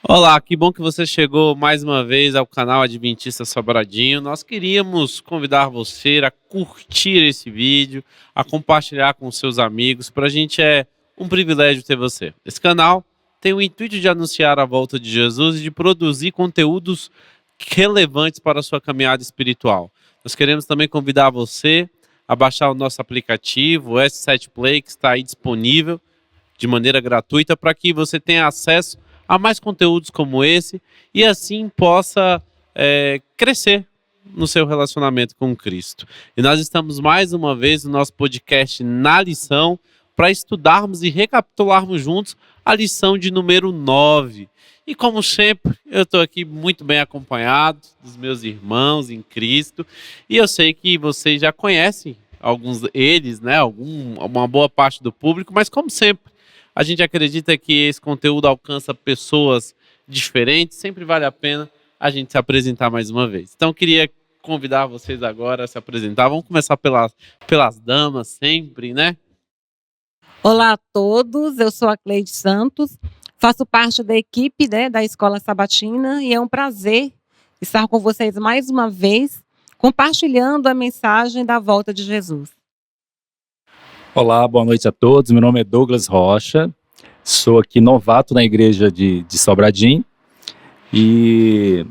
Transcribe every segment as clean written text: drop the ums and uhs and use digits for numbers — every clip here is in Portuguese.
Olá, que bom que você chegou mais uma vez ao canal Adventista Sobradinho. Nós queríamos convidar você a curtir esse vídeo, a compartilhar com seus amigos. Para a gente é um privilégio ter você. Esse canal tem o intuito de anunciar a volta de Jesus e de produzir conteúdos relevantes para a sua caminhada espiritual. Nós queremos também convidar você a baixar o nosso aplicativo, o S7 Play, que está aí disponível de maneira gratuita para que você tenha acesso a mais conteúdos como esse e assim possa crescer no seu relacionamento com Cristo. E nós estamos mais uma vez no nosso podcast Na Lição para estudarmos e recapitularmos juntos a lição de número 9. E como sempre, eu estou aqui muito bem acompanhado dos meus irmãos em Cristo e eu sei que vocês já conhecem alguns deles, né? Uma boa parte do público, mas como sempre, a gente acredita que esse conteúdo alcança pessoas diferentes, sempre vale a pena a gente se apresentar mais uma vez. Então, eu queria convidar vocês agora a se apresentar. Vamos começar pelas damas, sempre, né? Olá a todos, eu sou a Cleide Santos, faço parte da equipe da Escola Sabatina e é um prazer estar com vocês mais uma vez, compartilhando a mensagem da volta de Jesus. Olá, boa noite a todos. Meu nome é Douglas Rocha, sou aqui novato na igreja de Sobradinho e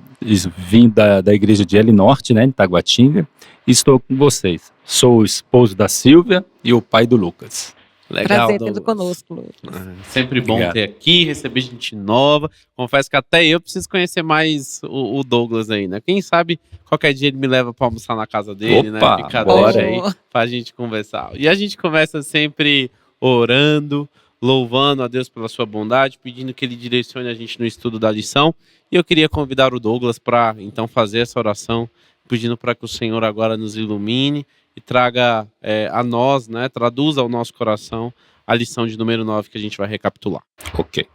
vim da igreja de Norte, né, em Taguatinga, e estou com vocês. Sou o esposo da Silvia e o pai do Lucas. Legal, Prazer Douglas. tê-lo conosco, Lucas. Sempre bom Obrigado. ter aqui, receber gente nova. Confesso que até eu preciso conhecer mais o Douglas aí, né? Quem sabe qualquer dia ele me leva para almoçar na casa dele, Opa, né? Fica bora. deixa aí pra gente conversar. E a gente começa sempre orando, louvando a Deus pela sua bondade, pedindo que ele direcione a gente no estudo da lição. E eu queria convidar o Douglas para então fazer essa oração, pedindo para que o Senhor agora nos ilumine e traga a nós, né, traduza ao nosso coração a lição de número 9 que a gente vai recapitular. Ok,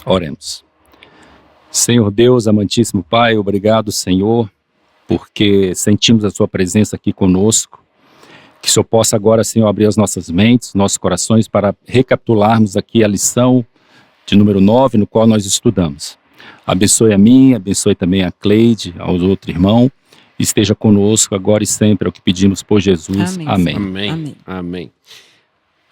oremos. Senhor Deus, amantíssimo Pai, obrigado, Senhor, porque sentimos a sua presença aqui conosco. Que o Senhor possa agora, Senhor, abrir as nossas mentes, nossos corações para recapitularmos aqui a lição de número 9, no qual nós estudamos. Abençoe a mim, abençoe também a Cleide, aos outros irmãos. Esteja conosco agora e sempre, é o que pedimos por Jesus. Amém. Amém. Amém.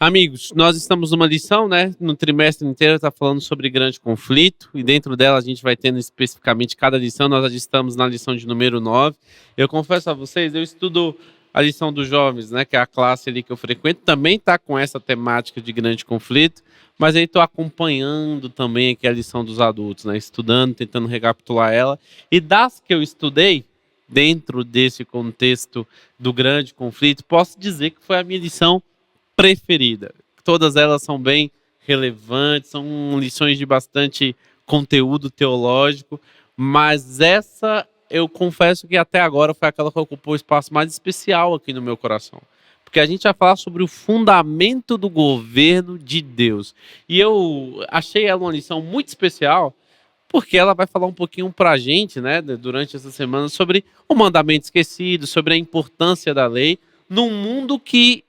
Amigos, nós estamos numa lição, né? No trimestre inteiro está falando sobre grande conflito e dentro dela a gente vai tendo especificamente cada lição. Nós já estamos na lição de número 9. Eu confesso a vocês, eu estudo a lição dos jovens, né? Que é a classe ali que eu frequento, também está com essa temática de grande conflito, mas aí estou acompanhando também aqui a lição dos adultos, né? Estudando, tentando recapitular ela. E das que eu estudei, dentro desse contexto do grande conflito, posso dizer que foi a minha lição preferida. Todas elas são bem relevantes, são lições de bastante conteúdo teológico, mas essa eu confesso que até agora foi aquela que ocupou o espaço mais especial aqui no meu coração. Porque a gente vai falar sobre o fundamento do governo de Deus. E eu achei ela uma lição muito especial, porque ela vai falar um pouquinho para a gente, né, durante essa semana, sobre o mandamento esquecido, sobre a importância da lei, num mundo que,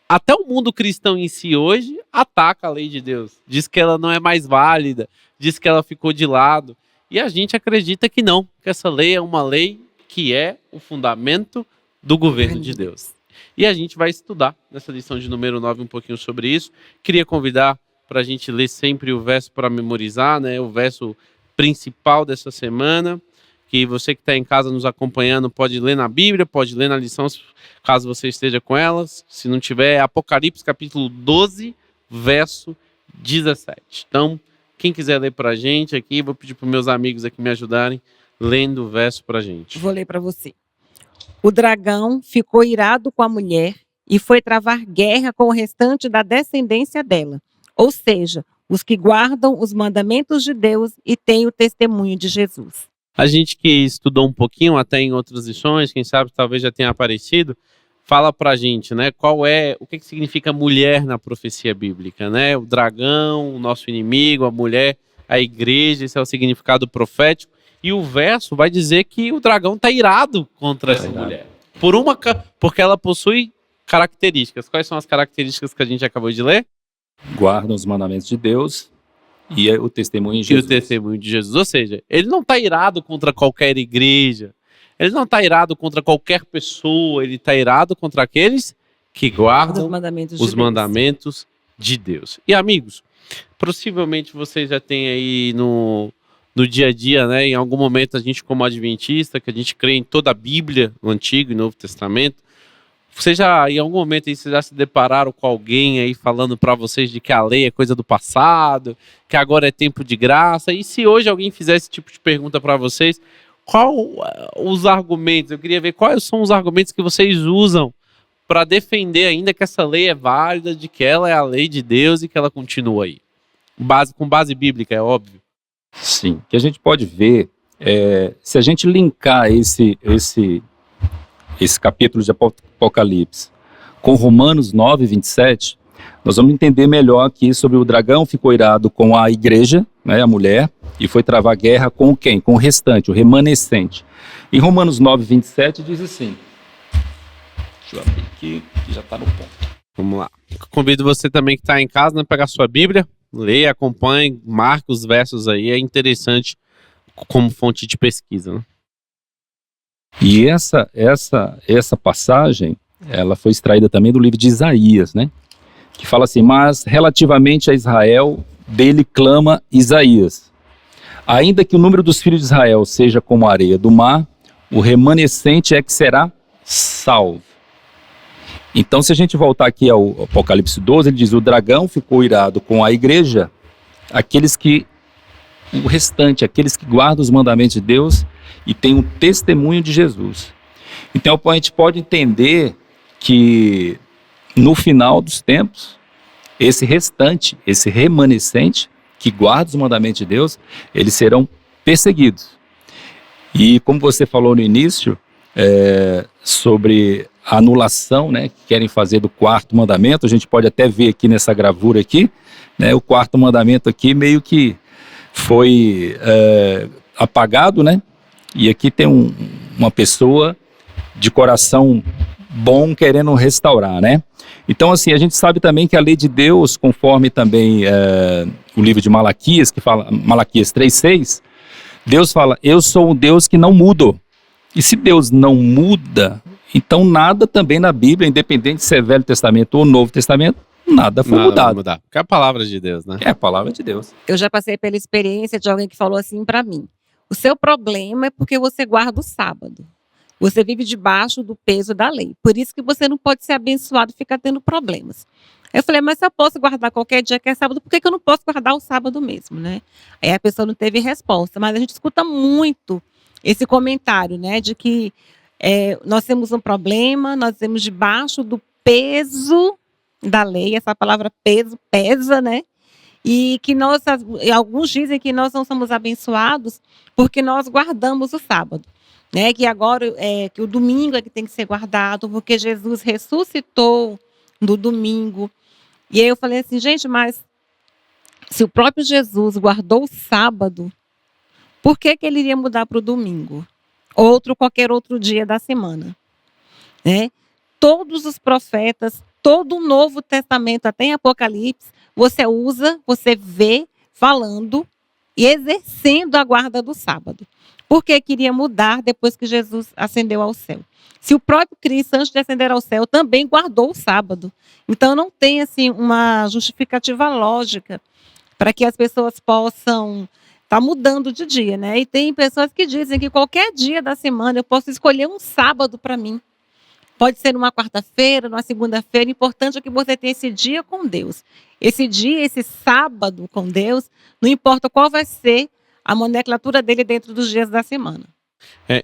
até o mundo cristão em si hoje, ataca a lei de Deus. Diz que ela não é mais válida, diz que ela ficou de lado. E a gente acredita que não, que essa lei é uma lei que é o fundamento do governo de Deus. E a gente vai estudar nessa lição de número 9 um pouquinho sobre isso. Queria convidar para a gente ler sempre o verso para memorizar, né? O verso principal dessa semana, que você que está em casa nos acompanhando pode ler na Bíblia, pode ler na lição, caso você esteja com elas. Se não tiver, é Apocalipse capítulo 12, verso 17. Então, quem quiser ler para a gente aqui, vou pedir para os meus amigos aqui me ajudarem, lendo o verso para a gente. Vou ler para você. O dragão ficou irado com a mulher e foi travar guerra com o restante da descendência dela, ou seja, os que guardam os mandamentos de Deus e têm o testemunho de Jesus. A gente que estudou um pouquinho até em outras lições, quem sabe talvez já tenha aparecido, fala pra gente, né, o que significa mulher na profecia bíblica, né? O dragão, o nosso inimigo, a mulher, a igreja, esse é o significado profético. E o verso vai dizer que o dragão está irado contra essa mulher, porque ela possui características. Quais são as características que a gente acabou de ler? Guardam os mandamentos de Deus E é o testemunho em E o Jesus. testemunho de Jesus. Ou seja, ele não está irado contra qualquer igreja, ele não está irado contra qualquer pessoa, ele está irado contra aqueles que guardam Os mandamentos de os Deus. mandamentos de Deus. E amigos, possivelmente vocês já têm aí no dia a dia, né? Em algum momento a gente, como adventista, que a gente crê em toda a Bíblia, no Antigo e Novo Testamento, vocês já, em algum momento aí, vocês já se depararam com alguém aí falando para vocês de que a lei é coisa do passado, que agora é tempo de graça? E se hoje alguém fizer esse tipo de pergunta para vocês, qual os argumentos? Eu queria ver quais são os argumentos que vocês usam para defender ainda que essa lei é válida, de que ela é a lei de Deus e que ela continua aí. Com base bíblica, é óbvio. Sim, o que a gente pode ver, se a gente linkar esse capítulo de Apocalipse com Romanos 9, 27, nós vamos entender melhor aqui sobre o dragão ficou irado com a igreja, né, a mulher, e foi travar guerra com quem? Com o restante, o remanescente. Em Romanos 9, 27 diz assim, deixa eu abrir aqui, que já está no ponto. Vamos lá. Convido você também que está em casa, né, pegar sua Bíblia, leia, acompanhe, marque os versos aí, é interessante como fonte de pesquisa, né? E essa passagem, ela foi extraída também do livro de Isaías, né? Que fala assim, mas relativamente a Israel, dele clama Isaías. Ainda que o número dos filhos de Israel seja como a areia do mar, o remanescente é que será salvo. Então, se a gente voltar aqui ao Apocalipse 12, ele diz, o dragão ficou irado com a igreja, o restante, aqueles que guardam os mandamentos de Deus e têm um testemunho de Jesus. Então, a gente pode entender que no final dos tempos, esse restante, esse remanescente, que guarda os mandamentos de Deus, eles serão perseguidos. E como você falou no início, sobre a anulação, né, que querem fazer do quarto mandamento, a gente pode até ver aqui nessa gravura aqui, né, o quarto mandamento aqui meio que foi apagado, né, e aqui tem uma pessoa de coração bom querendo restaurar, né. Então, assim, a gente sabe também que a lei de Deus, conforme também o livro de Malaquias, que fala, Malaquias 3,6, Deus fala, eu sou um Deus que não mudo. E se Deus não muda, então nada também na Bíblia, independente se é Velho Testamento ou Novo Testamento, nada foi mudado. Porque é a palavra de Deus, né? É a palavra de Deus. Eu já passei pela experiência de alguém que falou assim para mim, o seu problema é porque você guarda o sábado. Você vive debaixo do peso da lei. Por isso que você não pode ser abençoado e ficar tendo problemas. Eu falei, mas se eu posso guardar qualquer dia que é sábado, por que eu não posso guardar o sábado mesmo, né? Aí a pessoa não teve resposta. Mas a gente escuta muito esse comentário, né? De que nós temos um problema, nós temos debaixo do peso da lei. Essa palavra peso pesa, né? E que alguns dizem que nós não somos abençoados porque nós guardamos o sábado. Né, que agora que o domingo é que tem que ser guardado, porque Jesus ressuscitou no domingo. E aí eu falei assim, gente, mas se o próprio Jesus guardou o sábado, por que ele iria mudar para o domingo? Qualquer outro dia da semana. Né? Todos os profetas, todo o Novo Testamento, até em Apocalipse, você vê falando e exercendo a guarda do sábado. Por que queria mudar depois que Jesus ascendeu ao céu? Se o próprio Cristo, antes de ascender ao céu, também guardou o sábado. Então, não tem assim, uma justificativa lógica para que as pessoas possam estar mudando de dia. Né? E tem pessoas que dizem que qualquer dia da semana eu posso escolher um sábado para mim. Pode ser numa quarta-feira, numa segunda-feira. O importante é que você tenha esse dia com Deus. Esse dia, esse sábado com Deus, não importa qual vai ser a nomenclatura dele dentro dos dias da semana.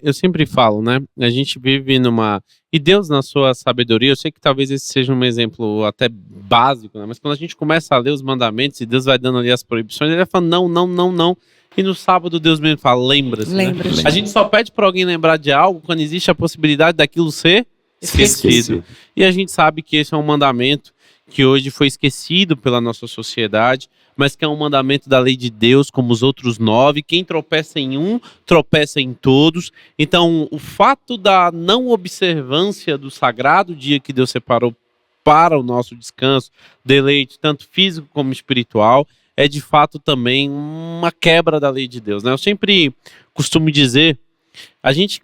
Eu sempre falo, né? A gente vive E Deus, na sua sabedoria, eu sei que talvez esse seja um exemplo até básico, né? Mas quando a gente começa a ler os mandamentos e Deus vai dando ali as proibições, ele vai falando não, não, não, não. E no sábado Deus mesmo fala, lembra-se. Lembra-se. Né? A gente só pede para alguém lembrar de algo quando existe a possibilidade daquilo ser esquecido. E a gente sabe que esse é um mandamento que hoje foi esquecido pela nossa sociedade, mas que é um mandamento da lei de Deus, como os outros 9. Quem tropeça em um, tropeça em todos. Então, o fato da não observância do sagrado dia que Deus separou para o nosso descanso, deleite, tanto físico como espiritual, é de fato também uma quebra da lei de Deus, né? Eu sempre costumo dizer, a gente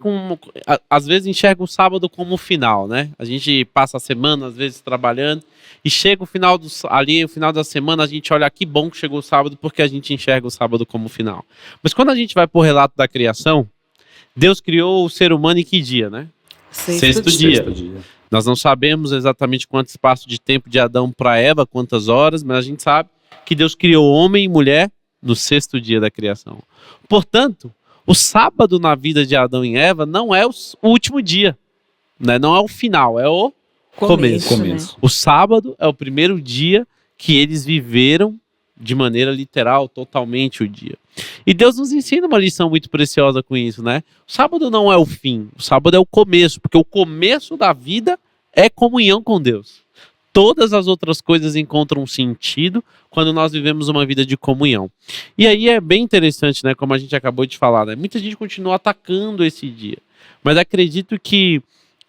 às vezes enxerga o sábado como o final, né? A gente passa a semana, às vezes, trabalhando, e chega o final o final da semana, a gente olha, que bom que chegou o sábado, porque a gente enxerga o sábado como o final. Mas quando a gente vai para o relato da criação, Deus criou o ser humano em que dia, né? Sexto dia. Nós não sabemos exatamente quanto espaço de tempo de Adão para Eva, quantas horas, mas a gente sabe que Deus criou homem e mulher no sexto dia da criação. Portanto, o sábado na vida de Adão e Eva não é o último dia, né? Não é o final, é o começo. Né? O sábado é o primeiro dia que eles viveram de maneira literal, totalmente o dia. E Deus nos ensina uma lição muito preciosa com isso, né? O sábado não é o fim, o sábado é o começo, porque o começo da vida é comunhão com Deus. Todas as outras coisas encontram sentido quando nós vivemos uma vida de comunhão. E aí é bem interessante, né? Como a gente acabou de falar, né? Muita gente continua atacando esse dia. Mas acredito que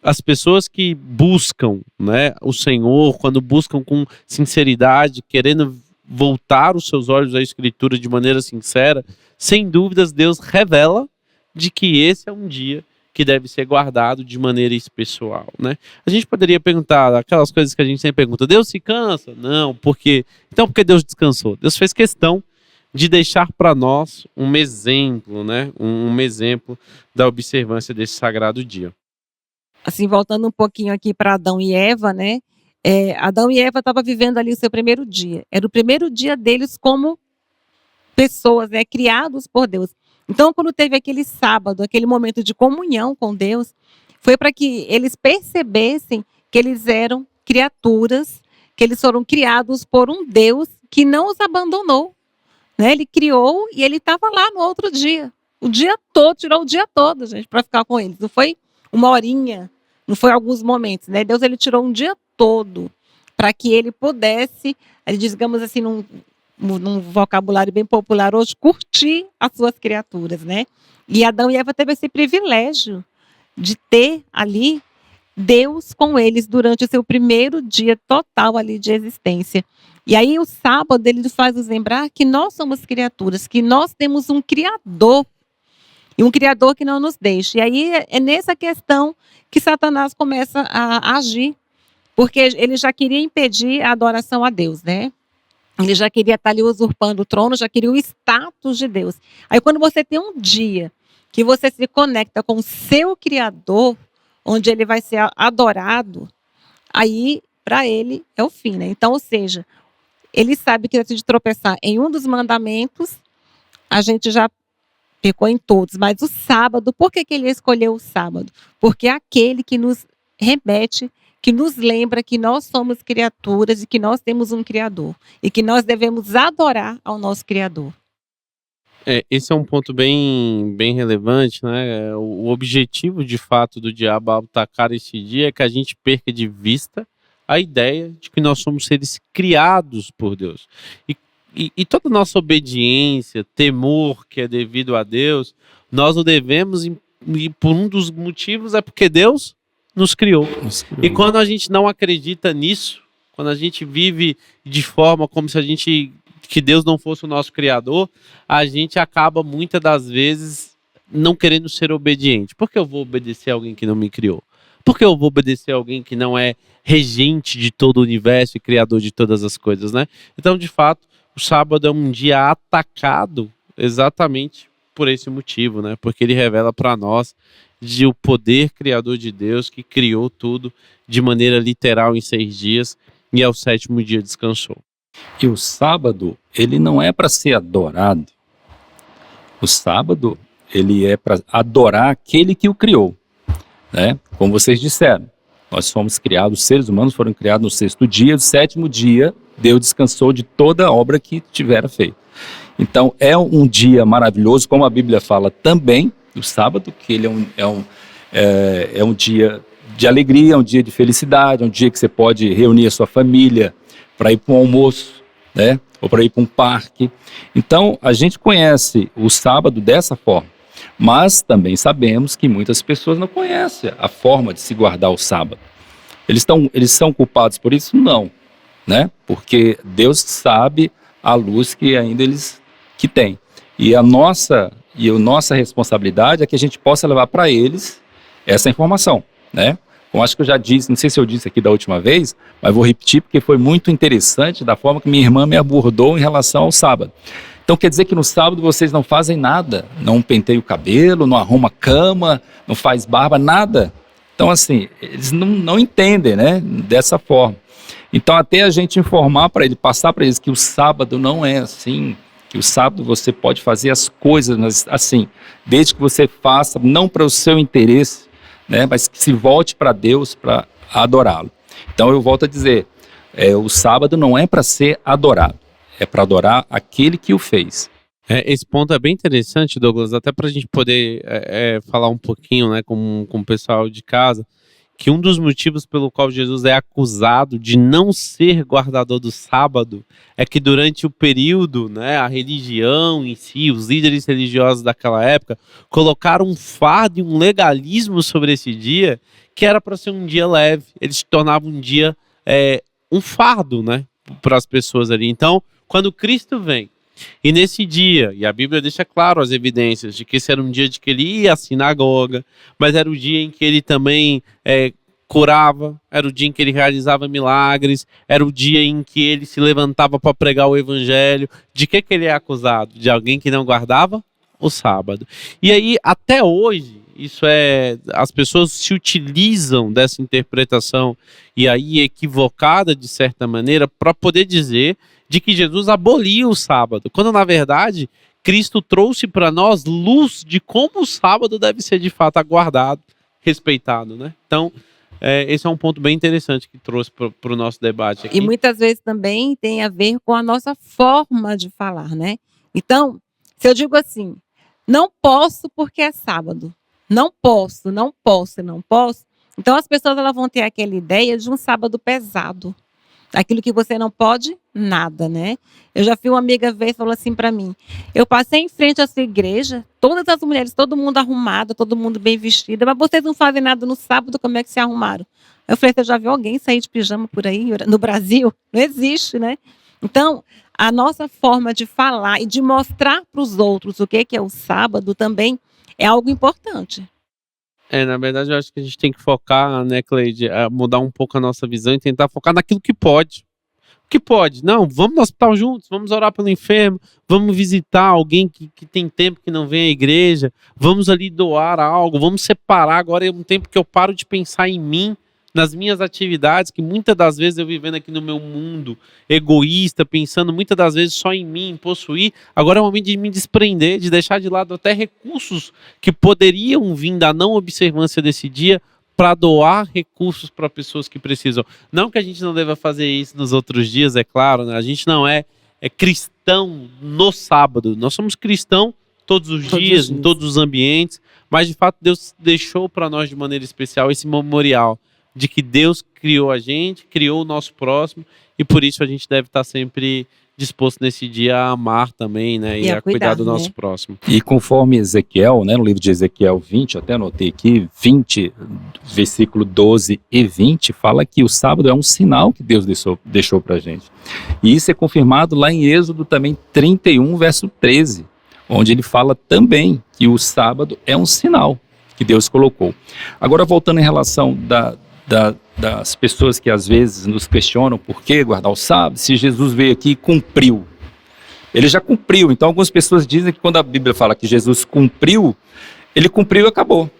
as pessoas que buscam, né, o Senhor, quando buscam com sinceridade, querendo voltar os seus olhos à Escritura de maneira sincera, sem dúvidas Deus revela de que esse é um dia que deve ser guardado de maneira especial, né? A gente poderia perguntar aquelas coisas que a gente sempre pergunta, Deus se cansa? Não, porque Deus descansou. Deus fez questão de deixar para nós um exemplo, né? Um exemplo da observância desse sagrado dia. Assim, voltando um pouquinho aqui para Adão e Eva, né? Adão e Eva estavam vivendo ali o seu primeiro dia. Era o primeiro dia deles como pessoas, né? Criados por Deus. Então, quando teve aquele sábado, aquele momento de comunhão com Deus, foi para que eles percebessem que eles eram criaturas, que eles foram criados por um Deus que não os abandonou, né? Ele criou e ele estava lá no outro dia. O dia todo, tirou o dia todo, gente, para ficar com eles. Não foi uma horinha, não foi alguns momentos, né? Deus, ele tirou um dia todo para que ele pudesse, digamos assim, num vocabulário bem popular hoje, curtir as suas criaturas, né? E Adão e Eva teve esse privilégio de ter ali Deus com eles durante o seu primeiro dia total ali de existência. E aí o sábado ele faz nos lembrar que nós somos criaturas, que nós temos um Criador, e um Criador que não nos deixa. E aí é nessa questão que Satanás começa a agir, porque ele já queria impedir a adoração a Deus, né? Ele já queria estar ali usurpando o trono, já queria o status de Deus. Aí quando você tem um dia que você se conecta com o seu Criador, onde ele vai ser adorado, aí para ele é o fim, né? Então, ou seja, ele sabe que se tropeçar em um dos mandamentos, a gente já pecou em todos. Mas o sábado, por que ele escolheu o sábado? Porque é aquele que nos remete, que nos lembra que nós somos criaturas e que nós temos um Criador. E que nós devemos adorar ao nosso Criador. Esse é um ponto bem relevante, né? O objetivo, de fato, do diabo ao atacar esse dia é que a gente perca de vista a ideia de que nós somos seres criados por Deus. E toda nossa obediência, temor que é devido a Deus, nós o devemos, e por um dos motivos é porque Deus nos criou. E quando a gente não acredita nisso, quando a gente vive de forma como se que Deus não fosse o nosso Criador, a gente acaba muitas das vezes não querendo ser obediente. Por que eu vou obedecer a alguém que não me criou? Por que eu vou obedecer a alguém que não é regente de todo o universo e criador de todas as coisas, né? Então, de fato, o sábado é um dia atacado exatamente por esse motivo, né? Porque ele revela para nós o poder criador de Deus que criou tudo de maneira literal em 6 dias e ao 7º dia descansou. E o sábado, ele não é para ser adorado. O sábado, ele é para adorar aquele que o criou, né? Como vocês disseram, nós fomos criados, os seres humanos foram criados no 6º dia, no 7º dia, Deus descansou de toda a obra que tivera feito. Então, é um dia maravilhoso, como a Bíblia fala também, do sábado, que ele é um dia de alegria, é um dia de felicidade, é um dia que você pode reunir a sua família para ir para um almoço, né? Ou para ir para um parque. Então, a gente conhece o sábado dessa forma, mas também sabemos que muitas pessoas não conhecem a forma de se guardar o sábado. Eles são culpados por isso? Não, né? Porque Deus sabe a luz que ainda eles que têm. E a nossa responsabilidade é que a gente possa levar para eles essa informação, né? Eu acho que eu já disse, não sei se eu disse aqui da última vez, mas vou repetir porque foi muito interessante da forma que minha irmã me abordou em relação ao sábado. Então quer dizer que no sábado vocês não fazem nada, não penteiam o cabelo, não arrumam a cama, não faz barba, nada. Então assim, eles não entendem, né, dessa forma. Então até a gente informar para ele, passar para eles que o sábado não é assim, que o sábado você pode fazer as coisas assim, desde que você faça, não para o seu interesse, né, mas que se volte para Deus para adorá-lo. Então eu volto a dizer, o sábado não é para ser adorado, é para adorar aquele que o fez. Esse ponto é bem interessante, Douglas, até para a gente poder falar um pouquinho, né, com o pessoal de casa, que um dos motivos pelo qual Jesus é acusado de não ser guardador do sábado é que durante o período, né, a religião em si, os líderes religiosos daquela época, colocaram um fardo e um legalismo sobre esse dia que era para ser um dia leve. Eles se tornavam um dia, um fardo, né, para as pessoas ali. Então, quando Cristo vem, e nesse dia, e a Bíblia deixa claro as evidências de que esse era um dia de que ele ia à sinagoga, mas era o dia em que ele também curava, era o dia em que ele realizava milagres, era o dia em que ele se levantava para pregar o evangelho. De que ele é acusado? De alguém que não guardava o sábado. E aí, até hoje, as pessoas se utilizam dessa interpretação, e aí equivocada de certa maneira, para poder dizer de que Jesus aboliu o sábado, quando na verdade Cristo trouxe para nós luz de como o sábado deve ser de fato aguardado, respeitado, né? Então, esse é um ponto bem interessante que trouxe para o nosso debate aqui. E muitas vezes também tem a ver com a nossa forma de falar, né? Então, se eu digo assim, não posso porque é sábado, não posso, então as pessoas elas vão ter aquela ideia de um sábado pesado. Aquilo que você não pode, nada, né? Eu já fui uma amiga vez falou assim para mim, eu passei em frente à sua igreja, todas as mulheres, todo mundo arrumado, todo mundo bem vestido, mas vocês não fazem nada no sábado, como é que se arrumaram? Eu falei, você já viu alguém sair de pijama por aí, no Brasil? Não existe, né? Então, a nossa forma de falar e de mostrar para os outros o que é o sábado também é algo importante. Na verdade, eu acho que a gente tem que focar, né, Cleide, mudar um pouco a nossa visão e tentar focar naquilo que pode. O que pode? Não, vamos no hospital juntos, vamos orar pelo enfermo, vamos visitar alguém que tem tempo que não vem à igreja, vamos ali doar algo, vamos separar. Agora é um tempo que eu paro de pensar em mim, nas minhas atividades, que muitas das vezes eu vivendo aqui no meu mundo egoísta, pensando muitas das vezes só em mim, em possuir. Agora é o momento de me desprender, de deixar de lado até recursos que poderiam vir da não observância desse dia para doar recursos para pessoas que precisam. Não que a gente não deva fazer isso nos outros dias, é claro, né? A gente não é cristão no sábado, nós somos cristãos todos os dias, em todos os ambientes, mas de fato Deus deixou para nós de maneira especial esse memorial de que Deus criou a gente, criou o nosso próximo, e por isso a gente deve estar sempre disposto nesse dia a amar também, né, e a cuidar do nosso próximo. E conforme Ezequiel, né, no livro de Ezequiel 20, até anotei aqui, 20, versículo 12 e 20, fala que o sábado é um sinal que Deus deixou para a gente. E isso é confirmado lá em Êxodo também 31, verso 13, onde ele fala também que o sábado é um sinal que Deus colocou. Agora, voltando em relação das pessoas que às vezes nos questionam por que guardar o sábado, se Jesus veio aqui e cumpriu. Ele já cumpriu, então algumas pessoas dizem que quando a Bíblia fala que Jesus cumpriu, ele cumpriu e acabou.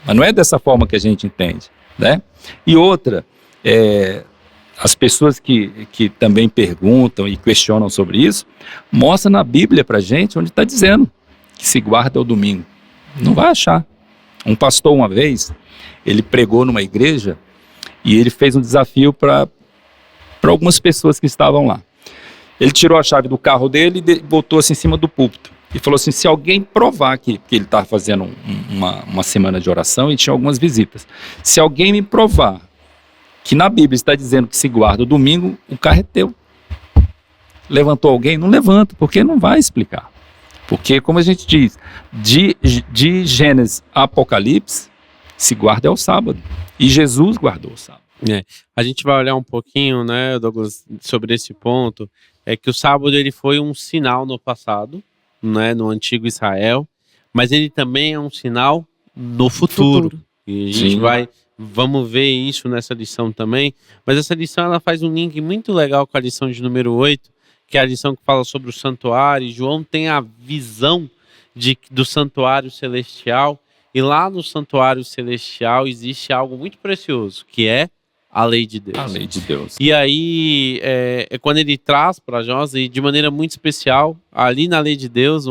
Mas não é dessa forma que a gente entende, né? E outra, as pessoas que também perguntam e questionam sobre isso, mostra na Bíblia pra gente onde está dizendo que se guarda o domingo. Não vai achar. Um pastor uma vez, ele pregou numa igreja e ele fez um desafio para algumas pessoas que estavam lá. Ele tirou a chave do carro dele e botou assim em cima do púlpito. E falou assim, se alguém provar que ele estava fazendo uma semana de oração e tinha algumas visitas. Se alguém me provar que na Bíblia está dizendo que se guarda o domingo, o carro é teu. Levantou alguém? Não levanta, porque não vai explicar. Porque, como a gente diz, de Gênesis a Apocalipse, se guarda é o sábado. E Jesus guardou o sábado. A gente vai olhar um pouquinho, né, Douglas, sobre esse ponto, é que o sábado ele foi um sinal no passado, né, no antigo Israel, mas ele também é um sinal no futuro. E a gente vamos ver isso nessa lição também, mas essa lição ela faz um link muito legal com a lição de número 8, que é a lição que fala sobre o santuário. João tem a visão do santuário celestial, e lá no santuário celestial existe algo muito precioso, que é a lei de Deus. A lei de Deus. E aí, quando ele traz para nós, e de maneira muito especial, ali na lei de Deus,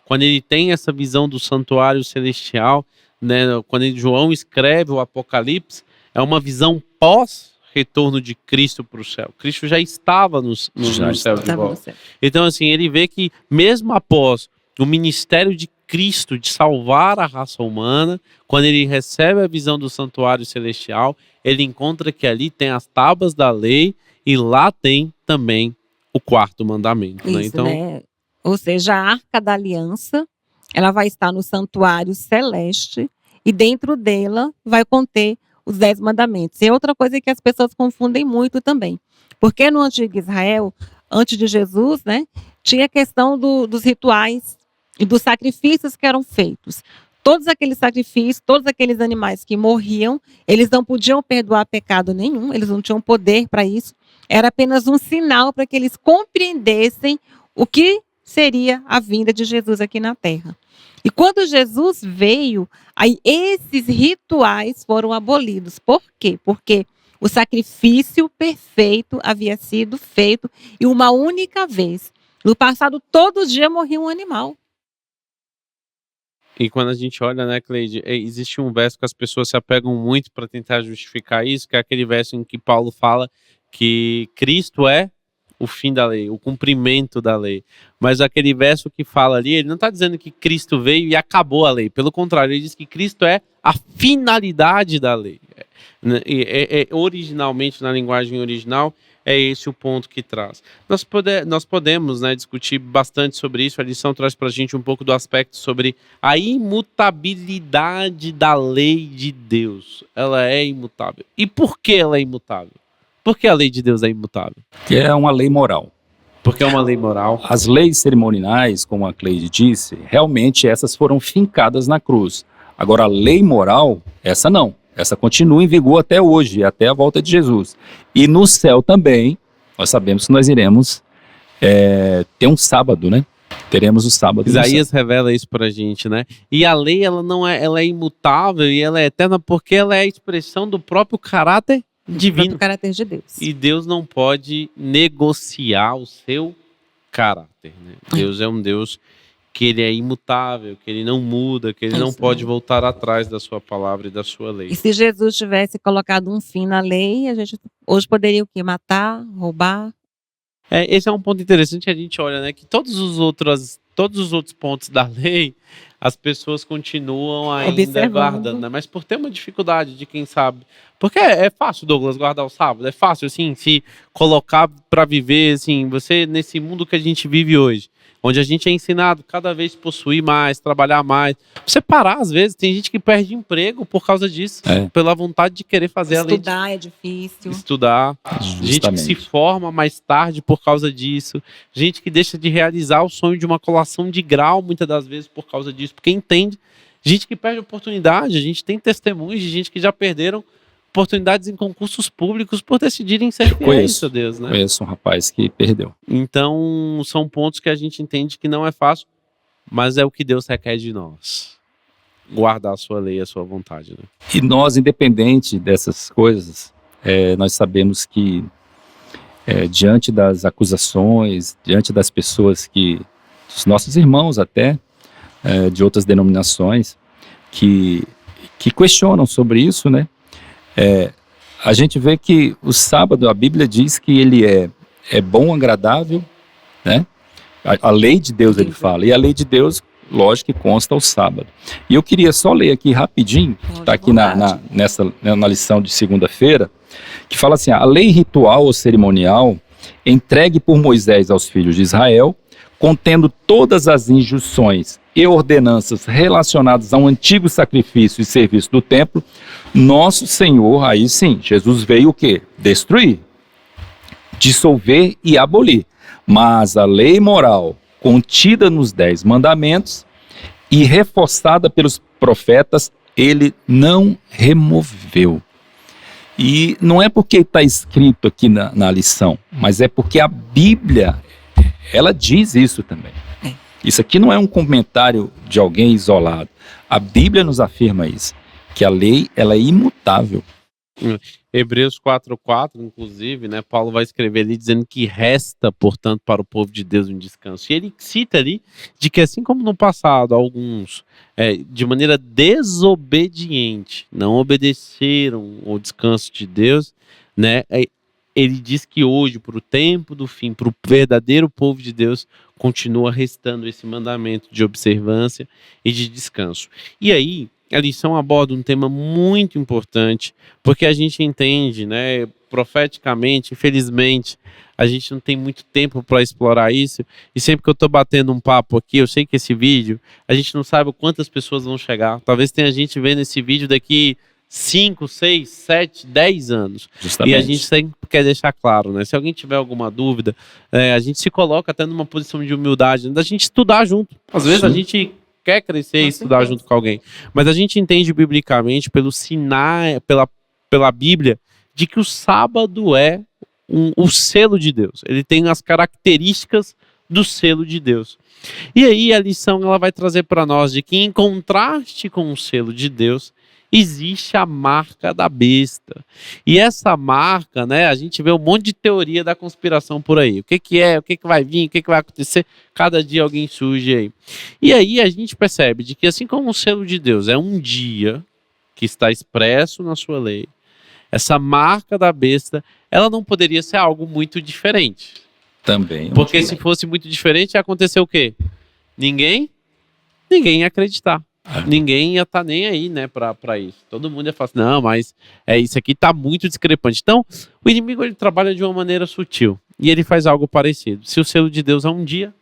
quando ele tem essa visão do santuário celestial, né, quando João escreve o Apocalipse, é uma visão pós-retorno de Cristo para o céu. Cristo já estava no céu de volta. Então, assim, ele vê que mesmo após o ministério de Cristo de salvar a raça humana, quando ele recebe a visão do santuário celestial, ele encontra que ali tem as tábuas da lei e lá tem também o quarto mandamento. Isso, né? Então, né? Ou seja, a Arca da Aliança, ela vai estar no santuário celeste e dentro dela vai conter os 10 mandamentos. E outra coisa que as pessoas confundem muito também, porque no antigo Israel, antes de Jesus, né, tinha a questão dos rituais e dos sacrifícios que eram feitos. Todos aqueles sacrifícios, todos aqueles animais que morriam, eles não podiam perdoar pecado nenhum, eles não tinham poder para isso. Era apenas um sinal para que eles compreendessem o que seria a vinda de Jesus aqui na Terra. E quando Jesus veio, aí esses rituais foram abolidos. Por quê? Porque o sacrifício perfeito havia sido feito e uma única vez. No passado, todo dia morria um animal. E quando a gente olha, né, Cleide, existe um verso que as pessoas se apegam muito para tentar justificar isso, que é aquele verso em que Paulo fala que Cristo é o fim da lei, o cumprimento da lei. Mas aquele verso que fala ali, ele não está dizendo que Cristo veio e acabou a lei. Pelo contrário, ele diz que Cristo é a finalidade da lei. Originalmente, na linguagem original, é esse o ponto que traz. Nós podemos, né, discutir bastante sobre isso. A lição traz para a gente um pouco do aspecto sobre a imutabilidade da lei de Deus. Ela é imutável. E por que ela é imutável? Por que a lei de Deus é imutável? Que é uma lei moral. Porque é uma lei moral. As leis cerimoniais, como a Cleide disse, realmente essas foram fincadas na cruz. Agora, a lei moral, essa não. Essa continua em vigor até hoje, até a volta de Jesus. E no céu também, nós sabemos que nós iremos ter um sábado, né? Teremos o sábado. Isaías revela isso pra gente, né? E a lei, ela é imutável e ela é eterna porque ela é a expressão do próprio caráter divino. Do caráter de Deus. E Deus não pode negociar o seu caráter, né? Deus é um Deus que ele é imutável, que ele não muda, que ele não pode voltar atrás da sua palavra e da sua lei. E se Jesus tivesse colocado um fim na lei, a gente hoje poderia o quê? Matar, roubar? Esse é um ponto interessante, a gente olha, né, que todos os outros pontos da lei, as pessoas continuam ainda guardando, né? Mas por ter uma dificuldade de quem sabe. Porque é fácil, Douglas, guardar o sábado, é fácil, assim, se colocar para viver, assim, você nesse mundo que a gente vive hoje, onde a gente é ensinado cada vez possuir mais, trabalhar mais. Você parar, às vezes, tem gente que perde emprego por causa disso, pela vontade de querer fazer a lei. Estudar é difícil. Estudar. Justamente. Gente que se forma mais tarde por causa disso. Gente que deixa de realizar o sonho de uma colação de grau, muitas das vezes, por causa disso, porque entende. Gente que perde oportunidade. A gente tem testemunhos de gente que já perderam oportunidades em concursos públicos por decidirem ser fiéis a Deus, né? Conheço um rapaz que perdeu. Então, são pontos que a gente entende que não é fácil, mas é o que Deus requer de nós. Guardar a sua lei e a sua vontade, né? E nós, independente dessas coisas, nós sabemos que diante das acusações, diante das pessoas dos nossos irmãos até, de outras denominações, que questionam sobre isso, né? A gente vê que o sábado, a Bíblia diz que ele é bom, agradável, né? A lei de Deus, ele fala, e a lei de Deus, lógico que consta o sábado. E eu queria só ler aqui rapidinho, está aqui na lição de segunda-feira, que fala assim: a lei ritual ou cerimonial entregue por Moisés aos filhos de Israel, contendo todas as injunções e ordenanças relacionadas ao antigo sacrifício e serviço do templo, nosso Senhor, aí sim, Jesus veio o quê? Destruir, dissolver e abolir. Mas a lei moral contida nos 10 mandamentos e reforçada pelos profetas, ele não removeu. E não é porque está escrito aqui na lição, mas é porque a Bíblia, ela diz isso também. Isso aqui não é um comentário de alguém isolado. A Bíblia nos afirma isso, que a lei, ela é imutável. Hebreus 4:4, inclusive, né, Paulo vai escrever ali dizendo que resta, portanto, para o povo de Deus um descanso. E ele cita ali de que assim como no passado alguns, de maneira desobediente, não obedeceram ao descanso de Deus, né, ele diz que hoje, para o tempo do fim, para o verdadeiro povo de Deus, continua restando esse mandamento de observância e de descanso. E aí, a lição aborda um tema muito importante, porque a gente entende, né, profeticamente, infelizmente, a gente não tem muito tempo para explorar isso, e sempre que eu estou batendo um papo aqui, eu sei que esse vídeo, a gente não sabe quantas pessoas vão chegar. Talvez tenha gente vendo esse vídeo daqui 5, 6, 7, 10 anos. Justamente. E a gente sempre quer deixar claro, né? Se alguém tiver alguma dúvida, a gente se coloca até numa posição de humildade, da gente estudar junto. Às vezes a gente quer crescer e estudar junto com alguém, mas a gente entende biblicamente, pelo sinal, pela Bíblia, de que o sábado é o selo de Deus. Ele tem as características do selo de Deus. E aí a lição ela vai trazer para nós de que, em contraste com o selo de Deus, existe a marca da besta. E essa marca, né, a gente vê um monte de teoria da conspiração por aí. O que é, o que vai vir, o que vai acontecer, cada dia alguém surge aí. E aí a gente percebe de que assim como o selo de Deus é um dia que está expresso na sua lei, essa marca da besta, ela não poderia ser algo muito diferente. Também. Porque se fosse muito diferente, ia acontecer o quê? Ninguém ia acreditar. Ninguém ia estar nem aí, né, para isso. Todo mundo ia falar assim, não, mas isso aqui está muito discrepante. Então, o inimigo ele trabalha de uma maneira sutil e ele faz algo parecido. Se o selo de Deus é um dia,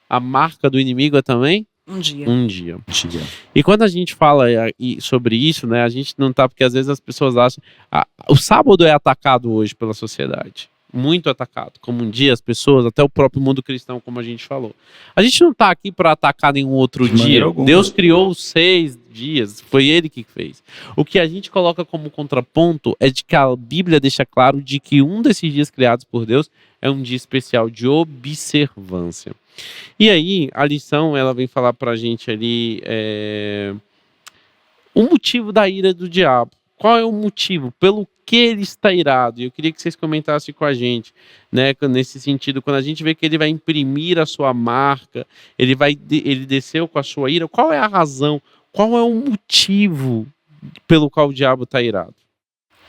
a marca do inimigo é também Um dia. um dia. E quando a gente fala sobre isso, né, a gente não tá, porque às vezes as pessoas acham, o sábado é atacado hoje pela sociedade. Muito atacado, como um dia as pessoas, até o próprio mundo cristão, como a gente falou. A gente não está aqui para atacar nenhum outro dia. Deus criou os 6 dias, foi Ele que fez. O que a gente coloca como contraponto é de que a Bíblia deixa claro de que um desses dias criados por Deus é um dia especial de observância. E aí, a lição, ela vem falar para a gente ali o motivo da ira do diabo. Qual é o motivo? Pelo que ele está irado? E eu queria que vocês comentassem com a gente, né, nesse sentido, quando a gente vê que ele vai imprimir a sua marca, ele desceu com a sua ira, qual é a razão? Qual é o motivo pelo qual o diabo está irado?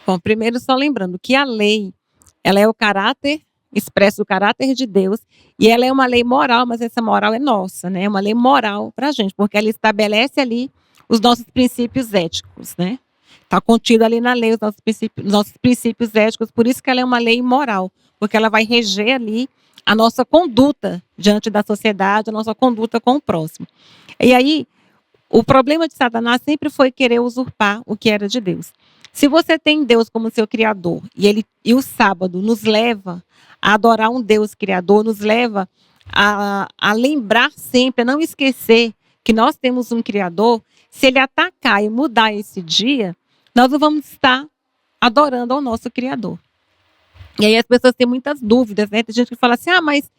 Bom, primeiro só lembrando que a lei, ela é o caráter, expressa o caráter de Deus, e ela é uma lei moral, mas essa moral é nossa, né? É uma lei moral para a gente, porque ela estabelece ali os nossos princípios éticos, né? Está contido ali na lei os nossos princípios éticos, por isso que ela é uma lei moral, porque ela vai reger ali a nossa conduta diante da sociedade, a nossa conduta com o próximo. E aí, o problema de Satanás sempre foi querer usurpar o que era de Deus. Se você tem Deus como seu criador, e o sábado nos leva a adorar um Deus criador, nos leva a lembrar sempre, a não esquecer que nós temos um criador, se ele atacar e mudar esse dia, nós não vamos estar adorando ao nosso Criador. E aí as pessoas têm muitas dúvidas, né? Tem gente que fala assim, mas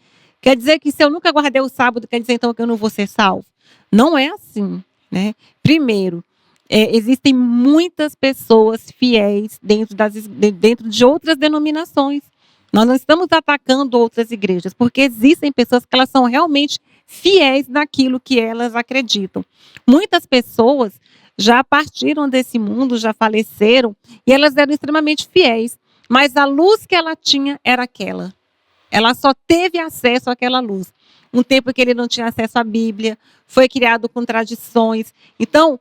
quer dizer que se eu nunca guardei o sábado, quer dizer então que eu não vou ser salvo? Não é assim, né? Primeiro, existem muitas pessoas fiéis dentro de outras denominações. Nós não estamos atacando outras igrejas, porque existem pessoas que elas são realmente fiéis naquilo que elas acreditam. Muitas pessoas já partiram desse mundo, já faleceram, e elas eram extremamente fiéis. Mas a luz que ela tinha era aquela. Ela só teve acesso àquela luz. Um tempo que ele não tinha acesso à Bíblia, foi criado com tradições. Então,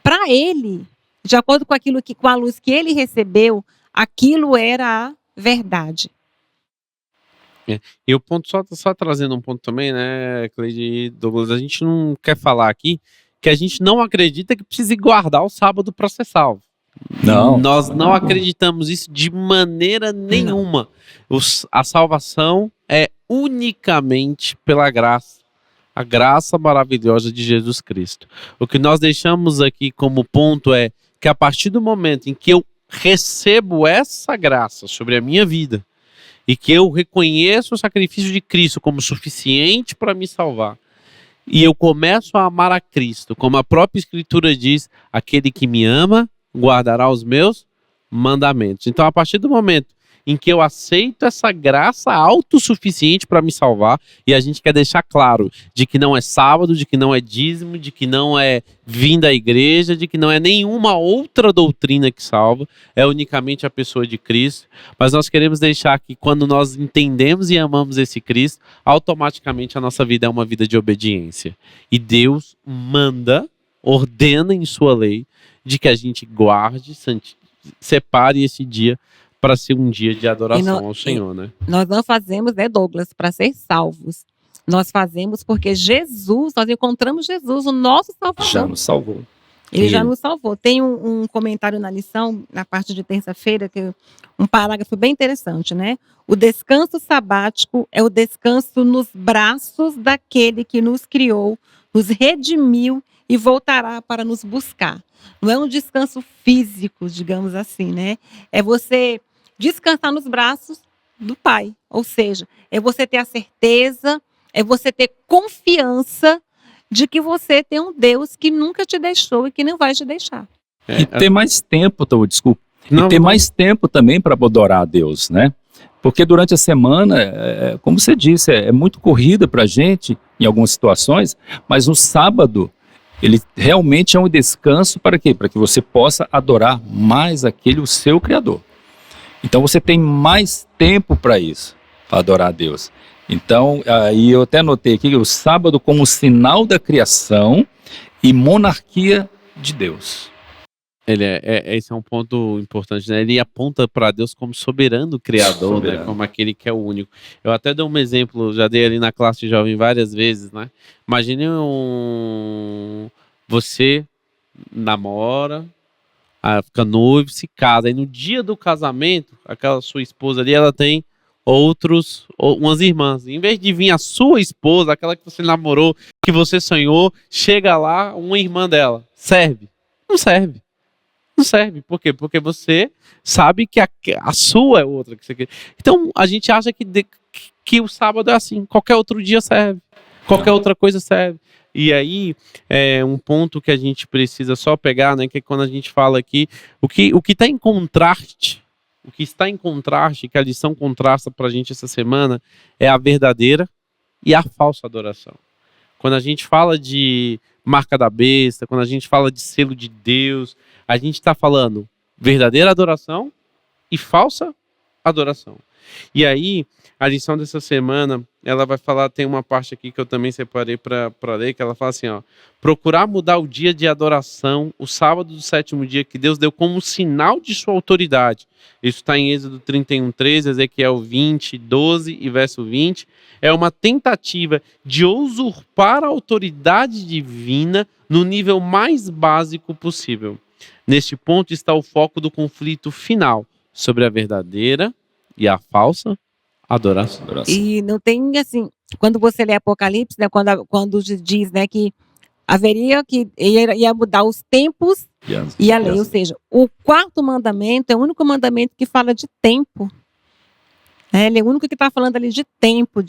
para ele, de acordo com a luz que ele recebeu, aquilo era a verdade. E o ponto, só trazendo um ponto também, né, Cleide e Douglas, a gente não quer falar aqui que a gente não acredita que precise guardar o sábado para ser salvo. Não. Nós não acreditamos isso de maneira nenhuma. A salvação é unicamente pela graça. A graça maravilhosa de Jesus Cristo. O que nós deixamos aqui como ponto é que a partir do momento em que eu recebo essa graça sobre a minha vida e que eu reconheço o sacrifício de Cristo como suficiente para me salvar, e eu começo a amar a Cristo, como a própria Escritura diz, aquele que me ama guardará os meus mandamentos. Então, a partir do momento em que eu aceito essa graça autossuficiente para me salvar, e a gente quer deixar claro de que não é sábado, de que não é dízimo, de que não é vinda à igreja, de que não é nenhuma outra doutrina que salva, é unicamente a pessoa de Cristo. Mas nós queremos deixar que quando nós entendemos e amamos esse Cristo, automaticamente a nossa vida é uma vida de obediência. E Deus ordena em sua lei de que a gente guarde, separe esse dia para ser um dia de adoração ao Senhor, né? Nós não fazemos, né, Douglas, para ser salvos. Nós fazemos porque nós encontramos Jesus, o nosso Salvador. Já nos salvou. Ele já nos salvou. Tem um comentário na lição, na parte de terça-feira, um parágrafo bem interessante, né? O descanso sabático é o descanso nos braços daquele que nos criou, nos redimiu e voltará para nos buscar. Não é um descanso físico, digamos assim, né? É você descansar nos braços do Pai. Ou seja, é você ter a certeza, é você ter confiança de que você tem um Deus que nunca te deixou e que não vai te deixar. E ter mais tempo, desculpa. E ter mais tempo também para adorar a Deus, né? Porque durante a semana, como você disse, é muito corrida para a gente em algumas situações, mas no sábado ele realmente é um descanso para quê? Para que você possa adorar mais o seu Criador. Então você tem mais tempo para isso, para adorar a Deus. Então, aí eu até anotei aqui o sábado como sinal da criação e monarquia de Deus. Esse é um ponto importante, né? Ele aponta para Deus como soberano criador, né? Como aquele que é o único. Eu até dei um exemplo, já dei ali na classe jovem várias vezes, né? Imagine você namora, fica noivo, se casa, e no dia do casamento, aquela sua esposa ali, ela tem umas irmãs. Em vez de vir a sua esposa, aquela que você namorou, que você sonhou, chega lá uma irmã dela. Serve? Não serve. Não serve. Por quê? Porque você sabe que a sua é outra que você quer. Então, a gente acha que o sábado é assim. Qualquer outro dia serve. Qualquer outra coisa serve. E aí, um ponto que a gente precisa só pegar, né, que é quando a gente fala aqui, o que está em contraste, que a lição contrasta para a gente essa semana, é a verdadeira e a falsa adoração. Quando a gente fala de marca da besta, quando a gente fala de selo de Deus, a gente está falando verdadeira adoração e falsa adoração. E aí, a lição dessa semana, ela vai falar, tem uma parte aqui que eu também separei para ler, que ela fala assim, ó, procurar mudar o dia de adoração, o sábado do sétimo dia que Deus deu como sinal de sua autoridade. Isso está em Êxodo 31:13, Ezequiel 20:12 e verso 20. É uma tentativa de usurpar a autoridade divina no nível mais básico possível. Neste ponto está o foco do conflito final sobre a verdadeira e a falsa adoração. E não tem assim, quando você lê Apocalipse, né, quando diz, né, que haveria que ia mudar os tempos e a lei, ou seja, o quarto mandamento é o único mandamento que fala de tempo. Ele é o único que está falando ali de tempo,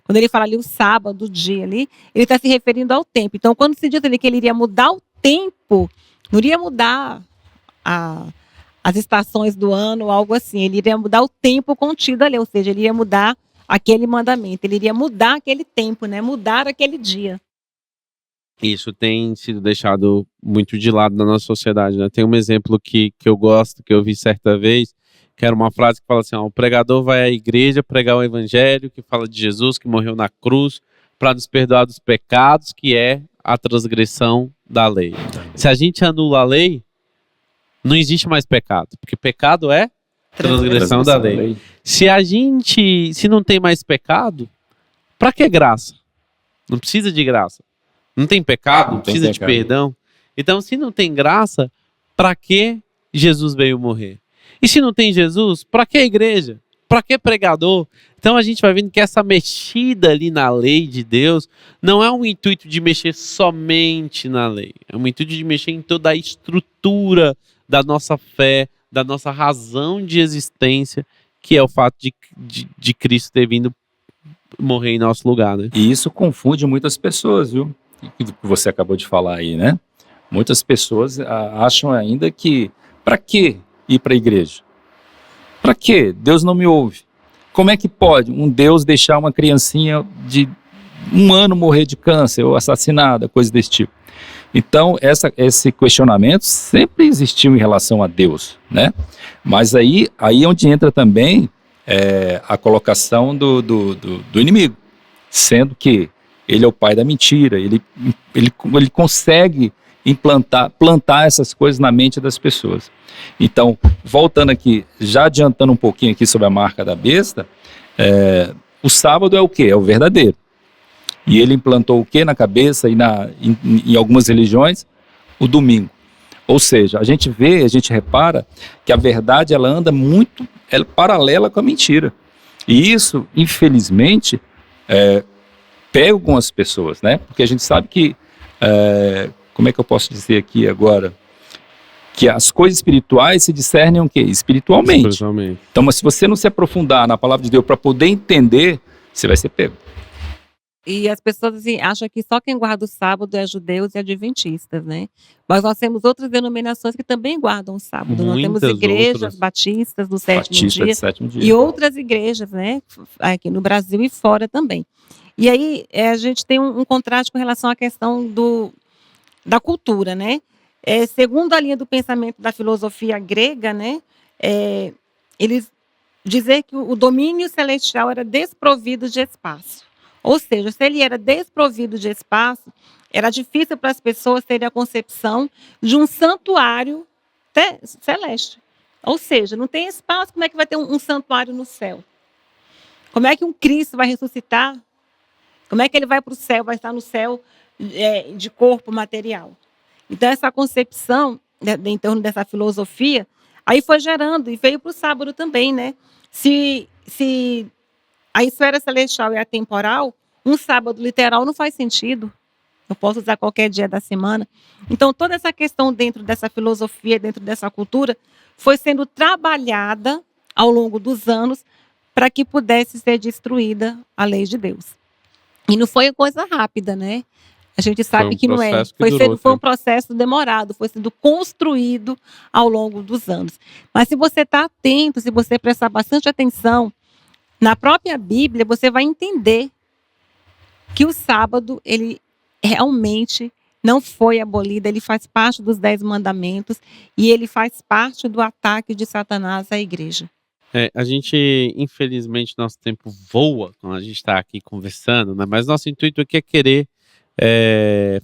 quando ele fala ali o sábado, o dia ali, ele está se referindo ao tempo. Então, quando se diz ali que ele iria mudar o tempo, não iria mudar as estações do ano, algo assim. Ele iria mudar o tempo contido ali, ou seja, ele iria mudar aquele mandamento, ele iria mudar aquele tempo, né? Mudar aquele dia. Isso tem sido deixado muito de lado na nossa sociedade, né? Tem um exemplo que eu gosto, que eu vi certa vez, que era uma frase que fala assim, ó, o pregador vai à igreja pregar o evangelho, que fala de Jesus, que morreu na cruz, para nos perdoar dos pecados, que é a transgressão da lei. Se a gente anula a lei, não existe mais pecado, porque pecado é Transgressão da lei. Se não tem mais pecado, para que graça? Não precisa de graça. Não tem pecado, não precisa de perdão. Então, se não tem graça, para que Jesus veio morrer? E se não tem Jesus, para que igreja? Para que pregador? Então a gente vai vendo que essa mexida ali na lei de Deus não é um intuito de mexer somente na lei. É um intuito de mexer em toda a estrutura da nossa fé, da nossa razão de existência, que é o fato de Cristo ter vindo morrer em nosso lugar, né? E isso confunde muitas pessoas, viu? O que você acabou de falar aí, né? Muitas pessoas acham ainda que, para que ir para a igreja? Para que? Deus não me ouve. Como é que pode um Deus deixar uma criancinha de 1 ano morrer de câncer ou assassinada, coisa desse tipo? Então, esse questionamento sempre existiu em relação a Deus, né? Mas aí é onde entra também a colocação do inimigo, sendo que ele é o pai da mentira, ele consegue plantar essas coisas na mente das pessoas. Então, voltando aqui, já adiantando um pouquinho aqui sobre a marca da besta, o sábado é o quê? É o verdadeiro. E ele implantou o quê na cabeça e em algumas religiões? O domingo. Ou seja, a gente repara que a verdade ela anda muito paralela com a mentira. E isso, infelizmente, pega algumas pessoas, né? Porque a gente sabe que, como é que eu posso dizer aqui agora? Que as coisas espirituais se discernem o quê? Espiritualmente. Então, mas se você não se aprofundar na palavra de Deus para poder entender, você vai ser pego. E as pessoas assim, acham que só quem guarda o sábado é judeus e adventistas, né? Mas nós temos outras denominações que também guardam o sábado. Nós temos igrejas batistas do sétimo dia e outras igrejas, né? Aqui no Brasil e fora também. E aí a gente tem um contraste com relação à questão da cultura, né? Segundo a linha do pensamento da filosofia grega, né? Eles dizer que o domínio celestial era desprovido de espaço. Ou seja, se ele era desprovido de espaço, era difícil para as pessoas terem a concepção de um santuário celeste. Ou seja, não tem espaço, como é que vai ter um santuário no céu? Como é que um Cristo vai ressuscitar? Como é que ele vai para o céu, vai estar no céu de corpo material? Então, essa concepção, em torno dessa filosofia, aí foi gerando e veio para o sábado também, né? Se a esfera celestial é atemporal, um sábado literal não faz sentido. Eu posso usar qualquer dia da semana. Então, toda essa questão dentro dessa filosofia, dentro dessa cultura, foi sendo trabalhada ao longo dos anos para que pudesse ser destruída a lei de Deus. E não foi coisa rápida, né? A gente sabe que não é. Foi um processo demorado, foi sendo construído ao longo dos anos. Mas se você está atento, se você prestar bastante atenção, na própria Bíblia, você vai entender que o sábado, ele realmente não foi abolido, ele faz parte dos 10 mandamentos e ele faz parte do ataque de Satanás à igreja. A gente, infelizmente, nosso tempo voa quando a gente está aqui conversando, né? Mas nosso intuito aqui é querer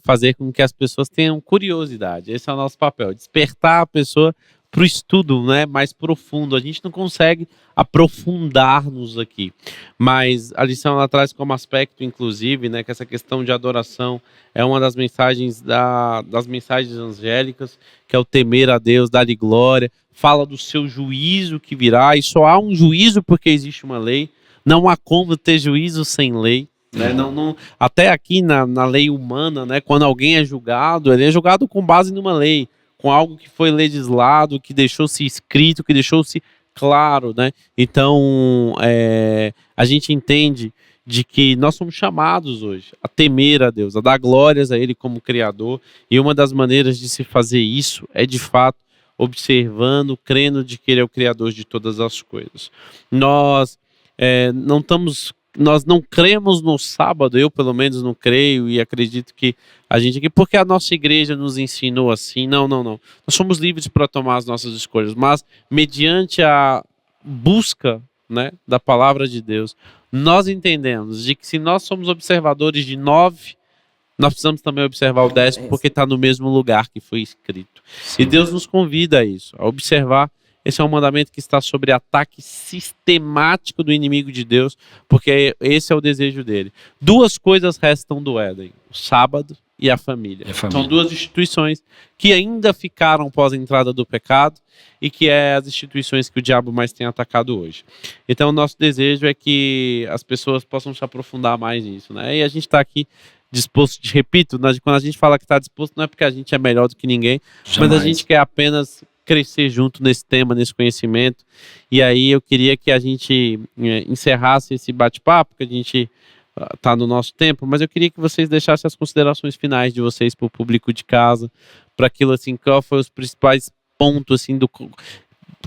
fazer com que as pessoas tenham curiosidade. Esse é o nosso papel, despertar a pessoa para o estudo, né, mais profundo. A gente não consegue aprofundar-nos aqui, mas a lição ela traz como aspecto, inclusive, né, que essa questão de adoração é uma das mensagens das mensagens angélicas, que é o temer a Deus, dar-lhe glória, fala do seu juízo que virá, e só há um juízo porque existe uma lei, não há como ter juízo sem lei. Né? Não, até aqui na lei humana, né, quando alguém é julgado, ele é julgado com base numa lei, com algo que foi legislado, que deixou-se escrito, que deixou-se claro, né? Então, a gente entende de que nós somos chamados hoje a temer a Deus, a dar glórias a Ele como Criador, e uma das maneiras de se fazer isso é, de fato, observando, crendo de que Ele é o Criador de todas as coisas. Nós não cremos no sábado, eu pelo menos não creio e acredito que a gente aqui, porque a nossa igreja nos ensinou assim, não. Nós somos livres para tomar as nossas escolhas, mas mediante a busca, né, da palavra de Deus, nós entendemos de que se nós somos observadores de 9, nós precisamos também observar o 10º, porque está no mesmo lugar que foi escrito. Sim. E Deus nos convida a isso, a observar esse é um mandamento que está sobre ataque sistemático do inimigo de Deus, porque esse é o desejo dele. Duas coisas restam do Éden: o sábado e a família. São duas instituições que ainda ficaram pós a entrada do pecado e que é as instituições que o diabo mais tem atacado hoje. Então, o nosso desejo é que as pessoas possam se aprofundar mais nisso, né? E a gente está aqui disposto, repito, quando a gente fala que está disposto, não é porque a gente é melhor do que ninguém, Jamais. mas a gente quer apenas crescer junto nesse tema, nesse conhecimento. E aí eu queria que a gente encerrasse esse bate-papo, que a gente está no nosso tempo, mas eu queria que vocês deixassem as considerações finais de vocês para o público de casa, para aquilo assim, qual foi os principais pontos assim,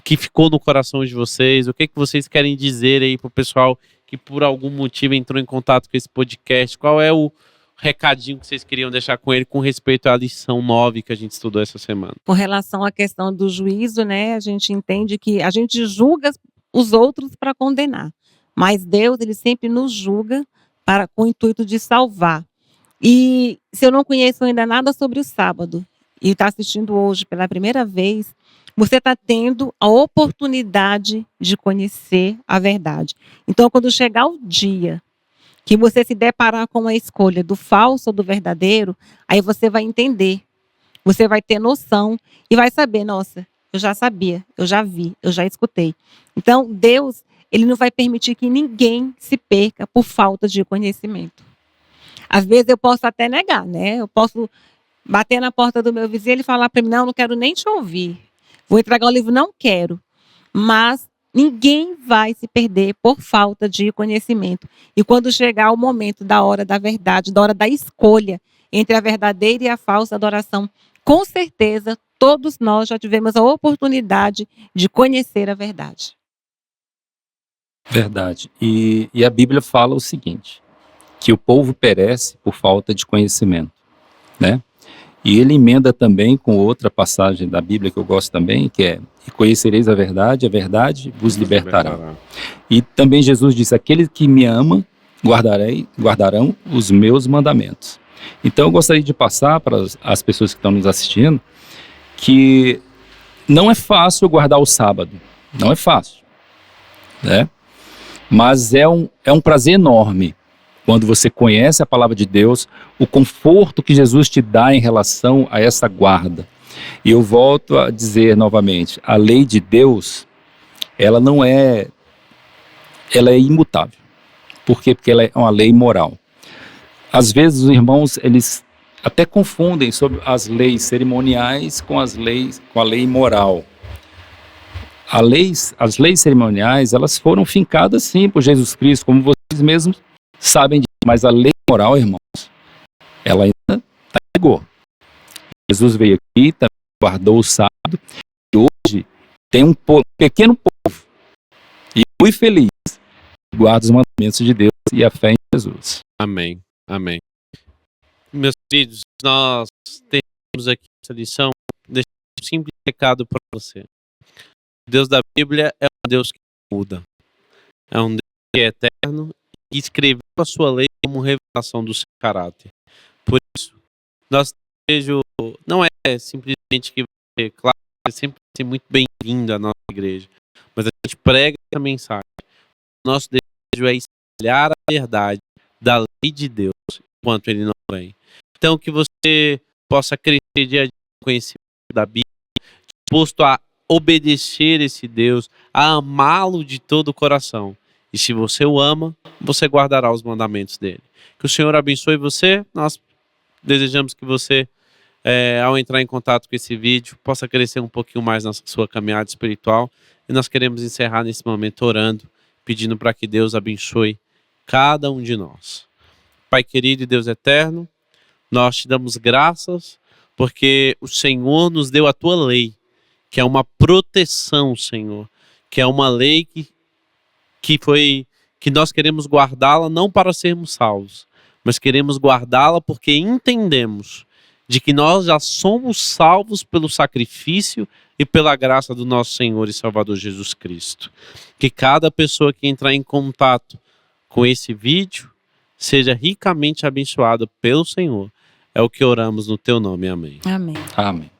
que ficou no coração de vocês, o que vocês querem dizer aí para o pessoal que por algum motivo entrou em contato com esse podcast, qual é o recadinho que vocês queriam deixar com ele com respeito à lição 9 que a gente estudou essa semana? Com relação à questão do juízo, né, a gente entende que a gente julga os outros para condenar, mas Deus, ele sempre nos julga com o intuito de salvar. E se eu não conheço ainda nada sobre o sábado e está assistindo hoje pela primeira vez, você está tendo a oportunidade de conhecer a verdade. Então, quando chegar o dia que você se deparar com a escolha do falso ou do verdadeiro, aí você vai entender, você vai ter noção e vai saber, nossa, eu já sabia, eu já vi, eu já escutei. Então, Deus, ele não vai permitir que ninguém se perca por falta de conhecimento. Às vezes eu posso até negar, né? Eu posso bater na porta do meu vizinho e ele falar para mim, não quero nem te ouvir. Vou entregar o livro, não quero. Mas ninguém vai se perder por falta de conhecimento. E quando chegar o momento da hora da verdade, da hora da escolha entre a verdadeira e a falsa adoração, com certeza todos nós já tivemos a oportunidade de conhecer a verdade. Verdade. E a Bíblia fala o seguinte, que o povo perece por falta de conhecimento, né? E ele emenda também com outra passagem da Bíblia que eu gosto também, que é: e conhecereis a verdade vos libertará. E também Jesus disse: aquele que me ama, guardarão os meus mandamentos. Então eu gostaria de passar para as pessoas que estão nos assistindo, que não é fácil guardar o sábado, não é fácil, né? Mas é um prazer enorme quando você conhece a palavra de Deus, o conforto que Jesus te dá em relação a essa guarda. E eu volto a dizer novamente, a lei de Deus, ela é imutável. Por quê? Porque ela é uma lei moral. Às vezes os irmãos, eles até confundem sobre as leis cerimoniais com a lei moral. As leis cerimoniais, elas foram fincadas sim por Jesus Cristo, como vocês mesmos sabem disso, mas a lei moral, irmãos, ela ainda está em vigor. Jesus veio aqui, também guardou o sábado, e hoje tem um pequeno povo, e muito feliz, que guarda os mandamentos de Deus e a fé em Jesus. Amém, amém. Meus queridos, nós temos aqui essa lição, deixar um simples recado para você. O Deus da Bíblia é um Deus que muda, é um Deus que é eterno, e escreveu a sua lei como revelação do seu caráter. Por isso, nosso desejo não é simplesmente que você, claro, você sempre vai ser muito bem-vindo à nossa igreja, mas a gente prega essa mensagem. Nosso desejo é espalhar a verdade da lei de Deus enquanto ele não vem. Então, que você possa crescer dia a dia no conhecimento da Bíblia, disposto a obedecer esse Deus, a amá-lo de todo o coração. E se você o ama, você guardará os mandamentos dele. Que o Senhor abençoe você. Nós desejamos que você, ao entrar em contato com esse vídeo, possa crescer um pouquinho mais na sua caminhada espiritual. E nós queremos encerrar nesse momento orando, pedindo para que Deus abençoe cada um de nós. Pai querido e Deus eterno, nós te damos graças porque o Senhor nos deu a tua lei, que é uma proteção, Senhor, que é uma lei que nós queremos guardá-la não para sermos salvos, mas queremos guardá-la porque entendemos de que nós já somos salvos pelo sacrifício e pela graça do nosso Senhor e Salvador Jesus Cristo. Que cada pessoa que entrar em contato com esse vídeo seja ricamente abençoada pelo Senhor. É o que oramos no teu nome. Amém. Amém. Amém.